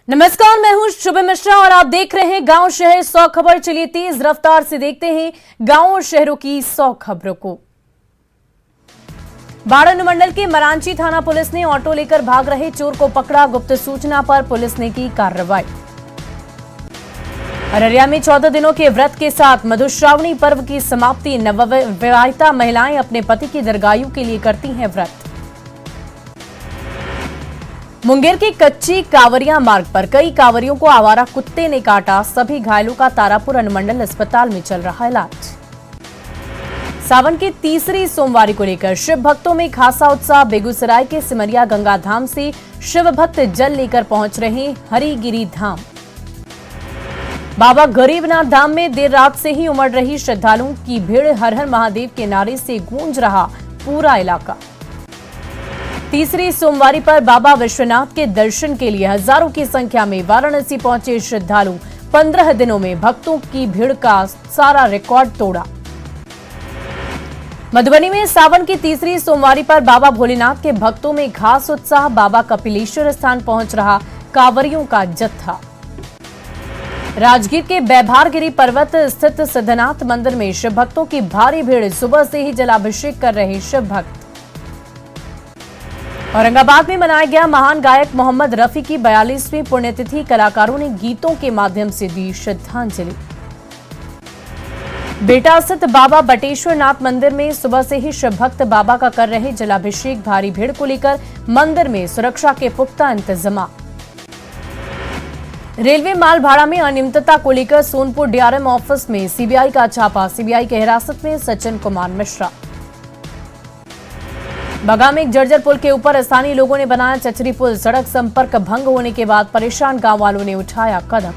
नमस्कार, मैं हूं शुभ मिश्रा और आप देख रहे हैं गांव शहर 100 खबर। चलिए तेज रफ्तार से देखते हैं गांव और शहरों की 100 खबरों को। बाढ़ अनुमंडल के मरांची थाना पुलिस ने ऑटो लेकर भाग रहे चोर को पकड़ा। गुप्त सूचना पर पुलिस ने की कार्रवाई। अररिया में 14 दिनों के व्रत के साथ मधुश्रावणी पर्व की समाप्ति। नवविवाहिता महिलाएं अपने पति की दीर्घायु के लिए करती हैं व्रत। मुंगेर के कच्ची कांवरिया मार्ग पर कई कांवरियों को आवारा कुत्ते ने काटा। सभी घायलों का तारापुर अनुमंडल अस्पताल में चल रहा इलाज। सावन की तीसरी सोमवारी को लेकर शिव भक्तों में खासा उत्साह। बेगूसराय के सिमरिया गंगा धाम से शिव भक्त जल लेकर पहुंच रहे हरिगिरी धाम। बाबा गरीबनाथ धाम में देर रात से ही उमड़ रही श्रद्धालुओं की भीड़। हर हर महादेव के नारे से गूंज रहा पूरा इलाका। तीसरी सोमवारी पर बाबा विश्वनाथ के दर्शन के लिए हजारों की संख्या में वाराणसी पहुंचे श्रद्धालु। 15 दिनों में भक्तों की भीड़ का सारा रिकॉर्ड तोड़ा। मधुबनी में सावन की तीसरी सोमवारी पर बाबा भोलेनाथ के भक्तों में खास उत्साह। बाबा कपिलेश्वर स्थान पहुंच रहा कांवरियों का जत्था। राजगीर के बैभारगिरी पर्वत स्थित सिद्धनाथ मंदिर में शिव भक्तों की भारी भीड़। सुबह से ही जलाभिषेक कर रहे शिव भक्त। औरंगाबाद में मनाया गया महान गायक मोहम्मद रफी की 42वीं पुण्यतिथि। कलाकारों ने गीतों के माध्यम से दी श्रद्धांजलि। बेटा स्थित बाबा बटेश्वर नाथ मंदिर में सुबह से ही शिव भक्त बाबा का कर रहे जलाभिषेक। भारी भीड़ को लेकर मंदिर में सुरक्षा के पुख्ता इंतजाम। रेलवे माल भाड़ा में अनियमितता को लेकर सोनपुर डीआरएम ऑफिस में सीबीआई का छापा। सीबीआई की हिरासत में सचिन कुमार मिश्रा। बगा में एक जर्जर पुल के ऊपर स्थानीय लोगों ने बनाया चचरी पुल। सड़क संपर्क भंग होने के बाद परेशान गांव वालों ने उठाया कदम।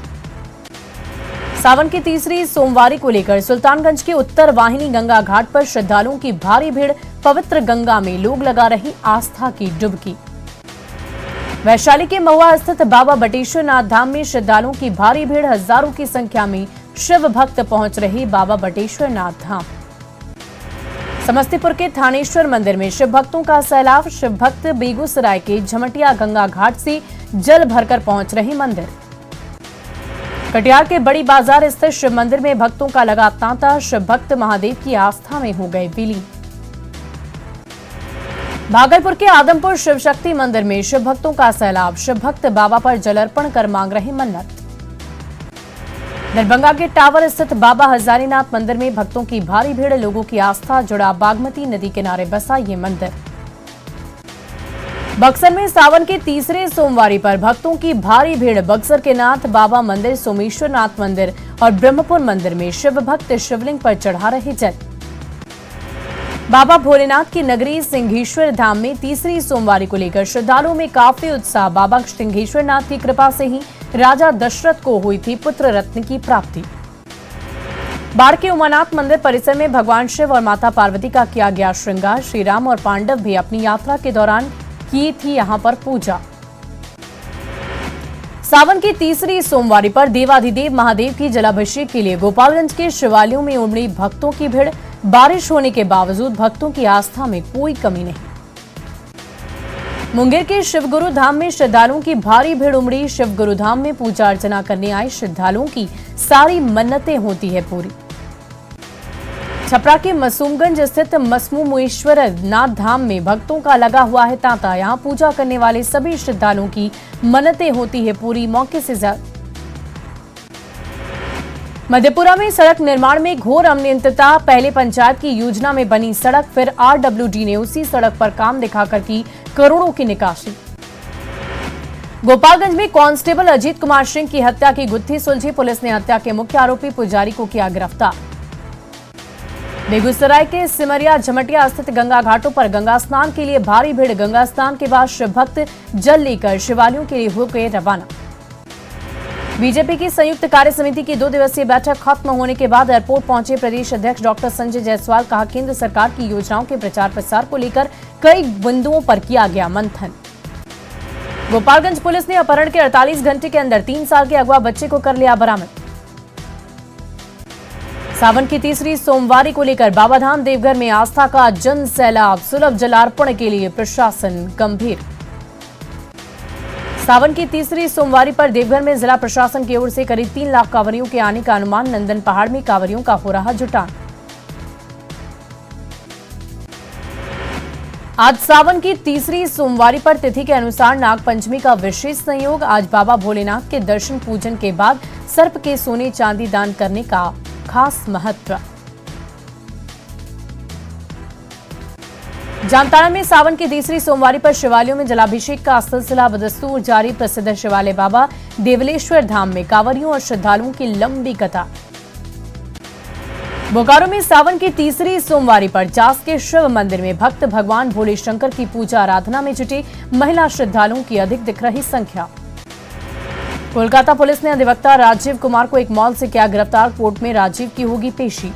सावन की तीसरी सोमवारी को लेकर सुल्तानगंज के उत्तर वाहिनी गंगा घाट पर श्रद्धालुओं की भारी भीड़। पवित्र गंगा में लोग लगा रही आस्था की डुबकी। वैशाली के महुआ स्थित बाबा बटेश्वर नाथ धाम में श्रद्धालुओं की भारी भीड़। हजारों की संख्या में शिव भक्त पहुंच रहे बाबा बटेश्वर नाथ धाम। समस्तीपुर के थानेश्वर मंदिर में शिव भक्तों का सैलाब। शिव भक्त बेगूसराय के झमटिया गंगा घाट से जल भरकर पहुंच रहे मंदिर। कटिहार के बड़ी बाजार स्थित शिव मंदिर में भक्तों का लगा तांता। शिव भक्त महादेव की आस्था में हो गए विलीन। भागलपुर के आदमपुर शिव शक्ति मंदिर में शिव भक्तों का सैलाब। शिव भक्त बाबा पर जल अर्पण कर मांग रहे मन्नत। दरभंगा के टावर स्थित बाबा हजारीनाथ मंदिर में भक्तों की भारी भीड़। लोगों की आस्था जुड़ा बागमती नदी किनारे बसा ये मंदिर। बक्सर में सावन के तीसरे सोमवारी पर भक्तों की भारी भीड़। बक्सर के नाथ बाबा मंदिर, सोमेश्वर नाथ मंदिर और ब्रह्मपुर मंदिर में शिव भक्त शिवलिंग पर चढ़ा रहे जल। बाबा भोलेनाथ की नगरी सिंहेश्वर धाम में तीसरी सोमवारी को लेकर श्रद्धालुओं में काफी उत्साह। बाबा सिंहेश्वर नाथ की कृपा से ही राजा दशरथ को हुई थी पुत्र रत्न की प्राप्ति। बाढ़ के उमानाथ मंदिर परिसर में भगवान शिव और माता पार्वती का किया गया श्रृंगार। श्री राम और पांडव भी अपनी यात्रा के दौरान की थी यहां पर पूजा। सावन की तीसरी सोमवारी पर देवाधिदेव महादेव की जलाभिषेक के लिए गोपालगंज के शिवालयों में उमड़ी भक्तों की भीड़। बारिश होने के बावजूद भक्तों की आस्था में कोई कमी नहीं। मुंगेर के शिवगुरु धाम में श्रद्धालुओं की भारी भीड़ उमड़ी। शिवगुरु धाम में पूजा अर्चना करने आए श्रद्धालुओं की सारी मन्नतें होती है पूरी। छपरा के मसूमगंज स्थित मसमुमेश्वर नाथ धाम में भक्तों का लगा हुआ है तांता। यहां पूजा करने वाले सभी श्रद्धालुओं की मन्नतें होती है पूरी। मौके से मधेपुरा में सड़क निर्माण में घोर अनियमितता। पहले पंचायत की योजना में बनी सड़क, फिर आरडब्ल्यूडी ने उसी सड़क पर काम दिखाकर की करोड़ों की निकासी। गोपालगंज में कांस्टेबल अजीत कुमार सिंह की हत्या की गुत्थी सुलझी। पुलिस ने हत्या के मुख्य आरोपी पुजारी को किया गिरफ्तार। बेगूसराय के सिमरिया झमटिया स्थित गंगा घाटों पर गंगा स्नान के लिए भारी भीड़। गंगा स्नान के बाद शिव भक्त जल लेकर शिवालयों के लिए हो गए रवाना। बीजेपी की संयुक्त कार्य समिति की 2 दिवसीय बैठक खत्म होने के बाद एयरपोर्ट पहुंचे प्रदेश अध्यक्ष डॉक्टर संजय जायसवाल। कहा, केंद्र सरकार की योजनाओं के प्रचार प्रसार को लेकर कई बिंदुओं पर किया गया मंथन। गोपालगंज पुलिस ने अपहरण के 48 घंटे के अंदर 3 साल के अगवा बच्चे को कर लिया बरामद। सावन की तीसरी सोमवारी को लेकर बाबाधाम देवघर में आस्था का जन सैलाब। सुलभ जलार्पण के लिए प्रशासन गंभीर। सावन की तीसरी सोमवारी पर देवघर में जिला प्रशासन की ओर से करीब 3 लाख कांवरियों के आने का अनुमान। नंदन पहाड़ में कांवरियों का हो रहा जुटान। आज सावन की तीसरी सोमवारी पर तिथि के अनुसार नागपंचमी का विशेष संयोग। आज बाबा भोलेनाथ के दर्शन पूजन के बाद सर्प के सोने चांदी दान करने का खास महत्व। जामताड़ा में सावन की तीसरी सोमवारी पर शिवालयों में जलाभिषेक का सिलसिला बदस्तूर जारी। प्रसिद्ध शिवालय बाबा देवलेश्वर धाम में कांवरियों और श्रद्धालुओं की लंबी कतार। बोकारो में सावन की तीसरी सोमवारी पर चास के शिव मंदिर में भक्त भगवान भोले शंकर की पूजा आराधना में जुटे महिला श्रद्धालुओं की अधिक दिख रही संख्या। कोलकाता पुलिस ने अधिवक्ता राजीव कुमार को एक मॉल से किया गिरफ्तार। कोर्ट में राजीव की होगी पेशी।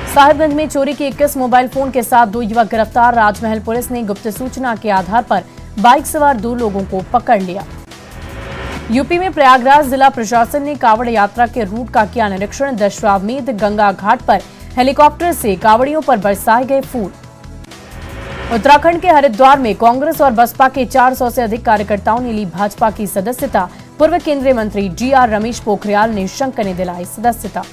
साहिबगंज में चोरी के 21 मोबाइल फोन के साथ 2 युवक गिरफ्तार। राजमहल पुलिस ने गुप्त सूचना के आधार पर बाइक सवार 2 लोगों को पकड़ लिया। यूपी में प्रयागराज जिला प्रशासन ने कांवड़ यात्रा के रूट का किया निरीक्षण। दशाश्वमेध गंगा घाट पर हेलीकॉप्टर से कांवड़ियों पर बरसाए गए फूल। उत्तराखंड के हरिद्वार में कांग्रेस और बसपा के 400 से अधिक कार्यकर्ताओं ने ली भाजपा की सदस्यता। पूर्व केंद्रीय मंत्री GR रमेश पोखरियाल निशंक ने दिलाई सदस्यता।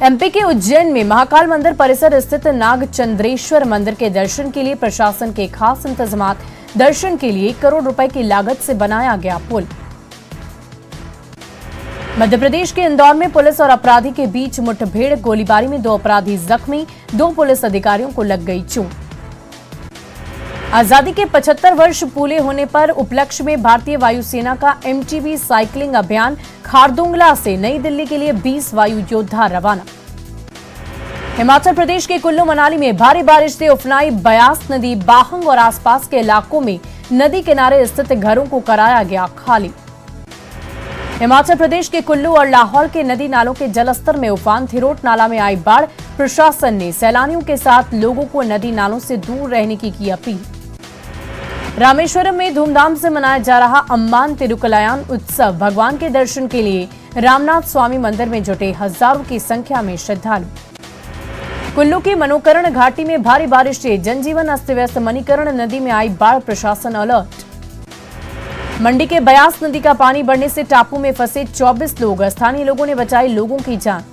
एमपी के उज्जैन में महाकाल मंदिर परिसर स्थित नागचंद्रेश्वर मंदिर के दर्शन के लिए प्रशासन के खास इंतजाम। दर्शन के लिए 1 करोड़ रुपए की लागत से बनाया गया पुल। मध्य प्रदेश के इंदौर में पुलिस और अपराधी के बीच मुठभेड़। गोलीबारी में 2 अपराधी जख्मी, 2 पुलिस अधिकारियों को लग गई चोट। आजादी के 75 वर्ष पूरे होने पर उपलक्ष्य में भारतीय वायुसेना का MTV साइकिलिंग अभियान। खारदुंगला से नई दिल्ली के लिए 20 वायु योद्धा रवाना। हिमाचल प्रदेश के कुल्लू मनाली में भारी बारिश से उफनाई ब्यास नदी। बाहंग और आसपास के इलाकों में नदी किनारे स्थित घरों को कराया गया खाली। हिमाचल प्रदेश के कुल्लू और लाहौल के नदी नालों के जलस्तर में उफान। थिरोट नाला में आई बाढ़। प्रशासन ने सैलानियों के साथ लोगों को नदी नालों से दूर रहने की अपील। रामेश्वरम में धूमधाम से मनाया जा रहा अम्बान तिरुकलायान उत्सव। भगवान के दर्शन के लिए रामनाथ स्वामी मंदिर में जुटे हजारों की संख्या में श्रद्धालु। कुल्लू की मनोकरण घाटी में भारी बारिश से जनजीवन अस्त व्यस्त। मणिकरण नदी में आई बाढ़। प्रशासन अलर्ट। मंडी के ब्यास नदी का पानी बढ़ने से टापू में फंसे 24 लोग। स्थानीय लोगों ने बचाई लोगों की जान।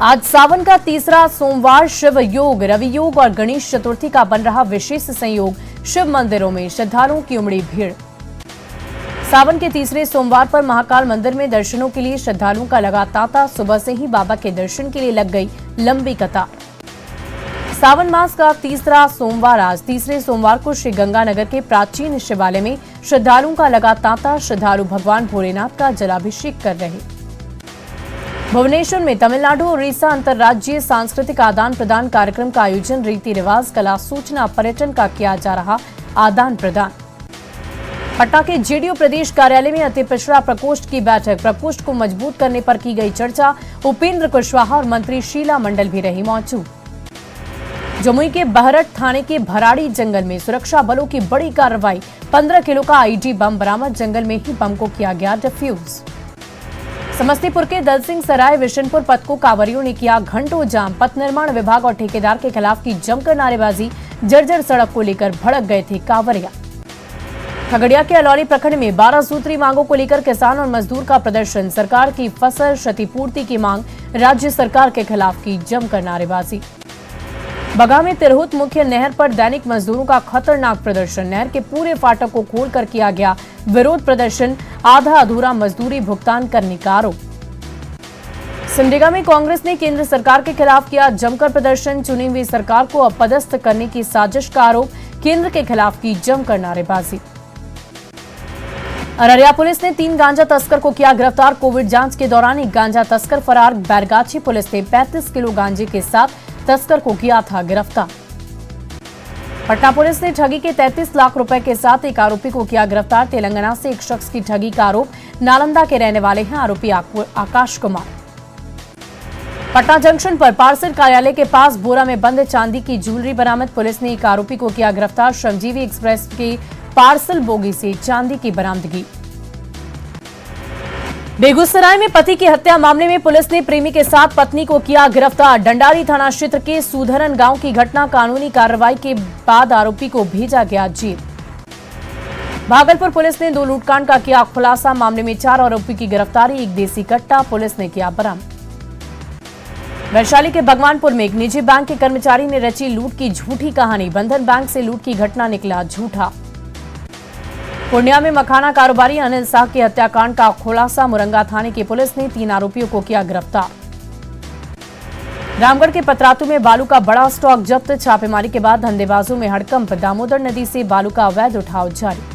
आज सावन का तीसरा सोमवार। शिव योग, रवि योग और गणेश चतुर्थी का बन रहा विशेष संयोग। शिव मंदिरों में श्रद्धालुओं की उमड़ी भीड़। सावन के तीसरे सोमवार पर महाकाल मंदिर में दर्शनों के लिए श्रद्धालुओं का लगा तांता। सुबह से ही बाबा के दर्शन के लिए लग गई लंबी कतार। सावन मास का तीसरा सोमवार आज तीसरे सोमवार को श्री गंगानगर के प्राचीन शिवालय में श्रद्धालुओं का लगा तांता। श्रद्धालु भगवान भोलेनाथ का जलाभिषेक कर रहे। भुवनेश्वर में तमिलनाडु और उड़ीसा अंतर्राज्यीय सांस्कृतिक आदान प्रदान कार्यक्रम का आयोजन। रीति रिवाज, कला, सूचना, पर्यटन का किया जा रहा आदान प्रदान। पटना के JDU प्रदेश कार्यालय में अति पिछड़ा प्रकोष्ठ की बैठक। प्रकोष्ठ को मजबूत करने पर की गई चर्चा। उपेंद्र कुशवाहा और मंत्री शीला मंडल भी रही मौजूद। जमुई के बहरट थाने के भराड़ी जंगल में सुरक्षा बलों की बड़ी कार्रवाई। 15 किलो का आईडी बम बरामद। जंगल में ही बम को किया गया डिफ्यूज। समस्तीपुर के दलसिंह सराय विशनपुर पथ को कांवरियों ने किया घंटों जाम। पथ निर्माण विभाग और ठेकेदार के खिलाफ की जमकर नारेबाजी। जर्जर सड़क को लेकर भड़क गए थे कांवरिया। खगड़िया के अलौली प्रखंड में 12 सूत्री मांगों को लेकर किसान और मजदूर का प्रदर्शन। सरकार की फसल क्षतिपूर्ति की मांग। राज्य सरकार के खिलाफ की जमकर नारेबाजी। बगहा में तिरहुत मुख्य नहर पर दैनिक मजदूरों का खतरनाक प्रदर्शन। नहर के पूरे फाटक को खोलकर किया गया विरोध प्रदर्शन। आधा अधूरा मजदूरी भुगतान करने का आरोप। सिमडेगा में कांग्रेस ने केंद्र सरकार के खिलाफ किया जमकर प्रदर्शन। चुनी हुई सरकार को अपदस्थ करने की साजिश का आरोप। केंद्र के खिलाफ की जमकर नारेबाजी। अररिया पुलिस ने 3 गांजा तस्कर को किया गिरफ्तार। कोविड जांच के दौरान एक गांजा तस्कर फरार। बैरगाछी पुलिस ने 35 किलो गांजे के साथ तस्कर को किया था गिरफ्तार। पटना पुलिस ने ठगी के 33 लाख रुपए के साथ एक आरोपी को किया गिरफ्तार। तेलंगाना से एक शख्स की ठगी का आरोप। नालंदा के रहने वाले हैं आरोपी आकाश कुमार। पटना जंक्शन पर पार्सल कार्यालय के पास बोरा में बंद चांदी की ज्वेलरी बरामद। पुलिस ने एक आरोपी को किया गिरफ्तार। श्रमजीवी एक्सप्रेस की पार्सल बोगी से चांदी की बरामदगी। बेगूसराय में पति की हत्या मामले में पुलिस ने प्रेमी के साथ पत्नी को किया गिरफ्तार। डंडारी थाना क्षेत्र के सुधरन गांव की घटना। कानूनी कार्रवाई के बाद आरोपी को भेजा गया जेल। भागलपुर पुलिस ने 2 लूटकांड का किया खुलासा। मामले में 4 आरोपी की गिरफ्तारी। एक देसी कट्टा पुलिस ने किया बरामद। वैशाली के भगवानपुर में एक निजी बैंक के कर्मचारी ने रची लूट की झूठी कहानी। बंधन बैंक से लूट की घटना निकला झूठा। पूर्णिया में मखाना कारोबारी अनिल शाह की हत्याकांड का खुलासा। मुरंगा थाने की पुलिस ने 3 आरोपियों को किया गिरफ्तार। रामगढ़ के पतरातू में बालू का बड़ा स्टॉक जब्त। छापेमारी के बाद धंधेबाजों में हड़कंप। दामोदर नदी से बालू का अवैध उठाव जारी।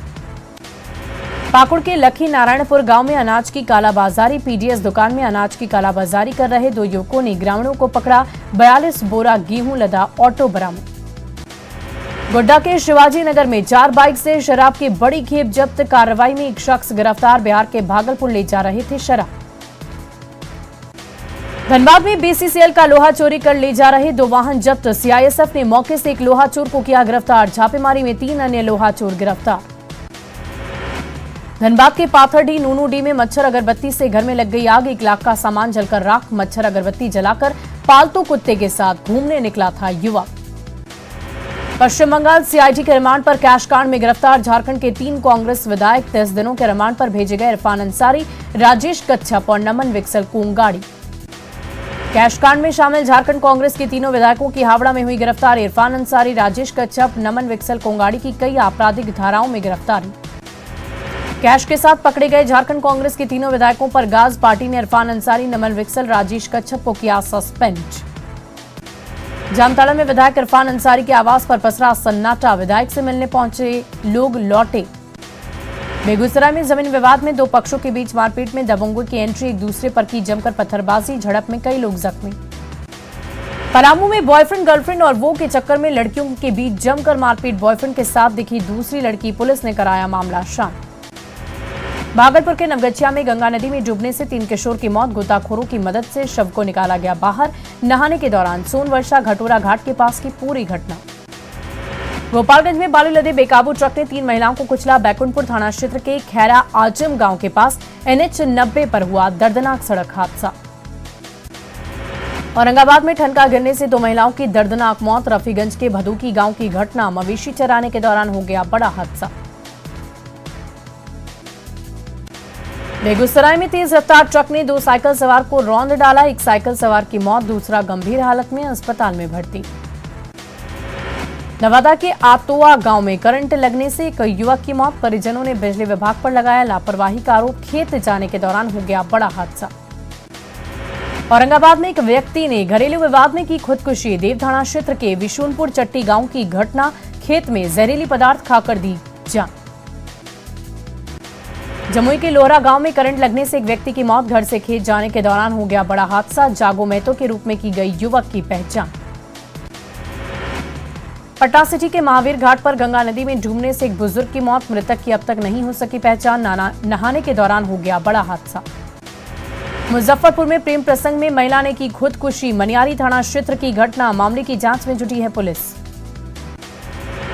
पाकुड़ के लखी नारायणपुर गांव में अनाज की कालाबाजारी। पीडीएस दुकान में अनाज की कालाबाजारी कर रहे 2 युवकों ने ग्रामीणों को पकड़ा। 42 बोरा गेहूं लदा ऑटो बरामद। गोड्डा के शिवाजी नगर में 4 बाइक से शराब की बड़ी खेप जब्त। कार्रवाई में एक शख्स गिरफ्तार। बिहार के भागलपुर ले जा रहे थे शराब। धनबाद में बीसीसीएल का लोहा चोरी कर ले जा रहे 2 वाहन जब्त। सीआईएसएफ ने मौके से एक लोहा चोर को किया गिरफ्तार। छापेमारी में 3 अन्य लोहा चोर गिरफ्तार। धनबाद के पाथरडी नूनूडी में मच्छर अगरबत्ती से घर में लग गई आग। 1 लाख का सामान जलकर राख। मच्छर अगरबत्ती जलाकर पालतू कुत्ते के साथ घूमने निकला था युवक। पश्चिम बंगाल सीआईडी के रिमांड पर कैशकांड में गिरफ्तार। झारखंड के 3 कांग्रेस विधायक 30 दिनों के रिमांड पर भेजे गए। इरफान अंसारी, राजेश कच्छप और नमन विक्सल कोंगाड़ी। कैशकांड में शामिल झारखंड कांग्रेस के तीनों विधायकों की हावड़ा में हुई गिरफ्तारी। इरफान अंसारी, राजेश कच्छप, नमन विक्सल कोंगाड़ी की कई आपराधिक धाराओं में गिरफ्तारी। कैश के साथ पकड़े गए झारखंड कांग्रेस के तीनों विधायकों पर गाज पार्टी ने इरफान अंसारी, नमन विक्सल, राजेश कच्छप को किया सस्पेंड। जामताड़ा में विधायक इरफान अंसारी के आवास पर पसरा सन्नाटा। विधायक से मिलने पहुंचे लोग लौटे। बेगूसराय में जमीन विवाद में 2 पक्षों के बीच मारपीट में दबंगों की एंट्री। एक दूसरे पर की जमकर पत्थरबाजी। झड़प में कई लोग जख्मी। पलामू में बॉयफ्रेंड गर्लफ्रेंड और वो के चक्कर में लड़कियों के बीच जमकर मारपीट। बॉयफ्रेंड के साथ दिखी दूसरी लड़की। पुलिस ने कराया मामला शांत। भागलपुर के नवगछिया में गंगा नदी में डूबने से 3 किशोर की मौत। गोताखोरों की मदद से शव को निकाला गया बाहर। नहाने के दौरान सोनवर्षा घटोरा घाट के पास की पूरी घटना। गोपालगंज में बालू लदे बेकाबू ट्रक ने 3 महिलाओं को कुचला। बैकुंठपुर थाना क्षेत्र के खैरा आजम गांव के पास NH 90 पर हुआ दर्दनाक सड़क हादसा। औरंगाबाद में ठनका गिरने से 2 महिलाओं की दर्दनाक मौत। रफीगंज के भदूकी गांव की घटना। मवेशी चराने के दौरान हो गया बड़ा हादसा। बेगूसराय में तेज रफ्तार ट्रक ने 2 साइकिल सवार को रौंद डाला। एक साइकिल सवार की मौत, दूसरा गंभीर हालत में अस्पताल में भर्ती। नवादा के आतोआ गांव में करंट लगने से एक युवक की मौत। परिजनों ने बिजली विभाग पर लगाया लापरवाही का आरोप। खेत जाने के दौरान हो गया बड़ा हादसा। औरंगाबाद में एक व्यक्ति ने घरेलू विवाद में की खुदकुशी। देव थाना क्षेत्र के विशुनपुर चट्टी गांव की घटना। खेत में जहरीली पदार्थ खाकर दी जान। जमुई के लोहरा गांव में करंट लगने से एक व्यक्ति की मौत। घर से खेत जाने के दौरान हो गया बड़ा हादसा। जागो महतो के रूप में की गई युवक की पहचान। पटना सिटी के महावीर घाट पर गंगा नदी में डूबने से एक बुजुर्ग की मौत। मृतक की अब तक नहीं हो सकी पहचान। नहाने के दौरान हो गया बड़ा हादसा। मुजफ्फरपुर में प्रेम प्रसंग में महिला ने की खुदकुशी। मनियारी थाना क्षेत्र की घटना। मामले की जांच में जुटी है पुलिस।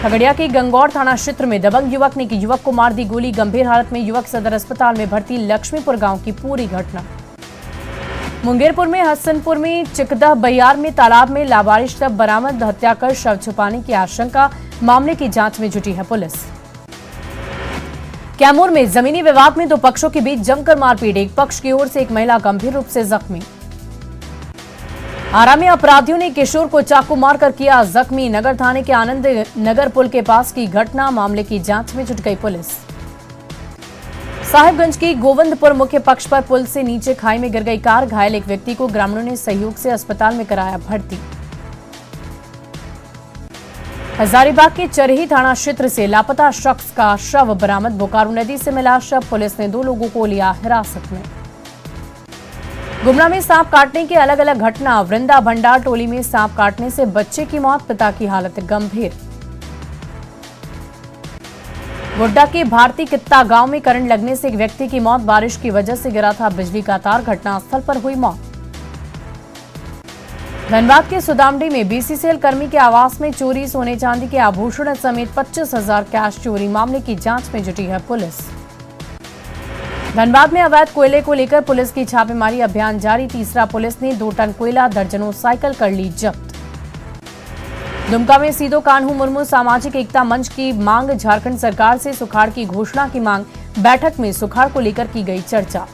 खगड़िया के गंगौर थाना क्षेत्र में दबंग युवक ने युवक को मार दी गोली। गंभीर हालत में युवक सदर अस्पताल में भर्ती। लक्ष्मीपुर गांव की पूरी घटना। मुंगेरपुर में हसनपुर में चिकदह बहियार में तालाब में लावारिश शव बरामद। हत्या कर शव छुपाने की आशंका। मामले की जांच में जुटी है पुलिस। कैमूर में जमीनी विवाद में 2 पक्षों के बीच जमकर मारपीट। एक पक्ष की ओर से एक महिला गंभीर रूप से जख्मी। आरा में अपराधियों ने किशोर को चाकू मारकर किया जख्मी। नगर थाने के आनंद नगर पुल के पास की घटना। मामले की जांच में जुट गई पुलिस। साहिबगंज की गोविंदपुर मुख्य पक्ष पर पुल से नीचे खाई में गिर गई कार। घायल एक व्यक्ति को ग्रामीणों ने सहयोग से अस्पताल में कराया भर्ती। हजारीबाग के चरही थाना क्षेत्र से लापता शख्स का शव बरामद। बोकारो नदी से मिला शव। पुलिस ने 2 लोगों को लिया हिरासत में। गुमला में सांप काटने की अलग अलग घटना। वृंदा भंडार टोली में सांप काटने से बच्चे की मौत, पिता की हालत गंभीर। गोड्डा के भारती कित्ता गांव में करंट लगने से एक व्यक्ति की मौत। बारिश की वजह से गिरा था बिजली का तार। घटनास्थल पर हुई मौत। धनबाद के सुदामडी में बीसीसीएल कर्मी के आवास में चोरी। सोने चांदी के आभूषण समेत 25,000 कैश चोरी। मामले की जांच में जुटी है पुलिस। धनबाद में अवैध कोयले को लेकर पुलिस की छापेमारी अभियान जारी। तीसरा पुलिस ने 2 टन कोयला, दर्जनों साइकिल कर ली जब्त। दुमका में सीधो कान्हू मुर्मू सामाजिक एकता मंच की मांग, झारखंड सरकार से सुखाड़ की घोषणा की मांग। बैठक में सुखाड़ को लेकर की गई चर्चा।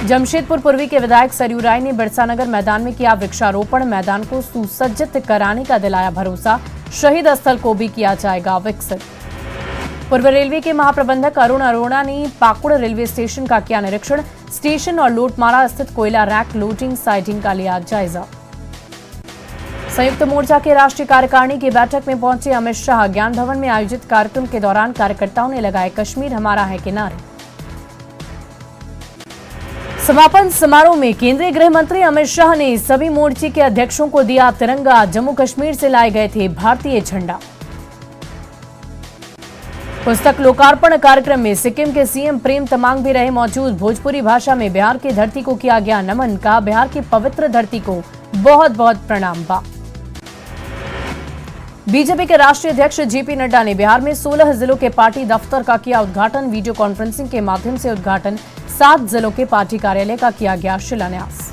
जमशेदपुर पूर्वी के विधायक सरयू राय ने बिरसानगर मैदान में किया वृक्षारोपण, मैदान को सुसज्जित कराने का दिलाया भरोसा। शहीद स्थल को भी किया जाएगा विकसित। पूर्व रेलवे के महाप्रबंधक अरुण अरोड़ा ने पाकुड़ रेलवे स्टेशन का किया निरीक्षण, स्टेशन और लोटमारा स्थित कोयला रैक लोडिंग साइडिंग का लिया जायजा। संयुक्त मोर्चा के राष्ट्रीय कार्यकारिणी की बैठक में पहुंचे अमित शाह, ज्ञान भवन में आयोजित कार्यक्रम के दौरान कार्यकर्ताओं ने लगाए कश्मीर हमारा है के नारे। समापन समारोह में केंद्रीय गृह मंत्री अमित शाह ने सभी मोर्चे के अध्यक्षों को दिया तिरंगा, जम्मू कश्मीर से लाए गए थे भारतीय झंडा। पुस्तक लोकार्पण कार्यक्रम में सिक्किम के सीएम प्रेम तमांग भी रहे मौजूद। भोजपुरी भाषा में बिहार की धरती को किया गया नमन, कहा बिहार की पवित्र धरती को बहुत बहुत प्रणाम बा। बीजेपी के राष्ट्रीय अध्यक्ष जेपी नड्डा ने बिहार में 16 जिलों के पार्टी दफ्तर का किया उद्घाटन, वीडियो कॉन्फ्रेंसिंग के माध्यम से उद्घाटन। 7 जिलों के पार्टी कार्यालय का किया गया शिलान्यास।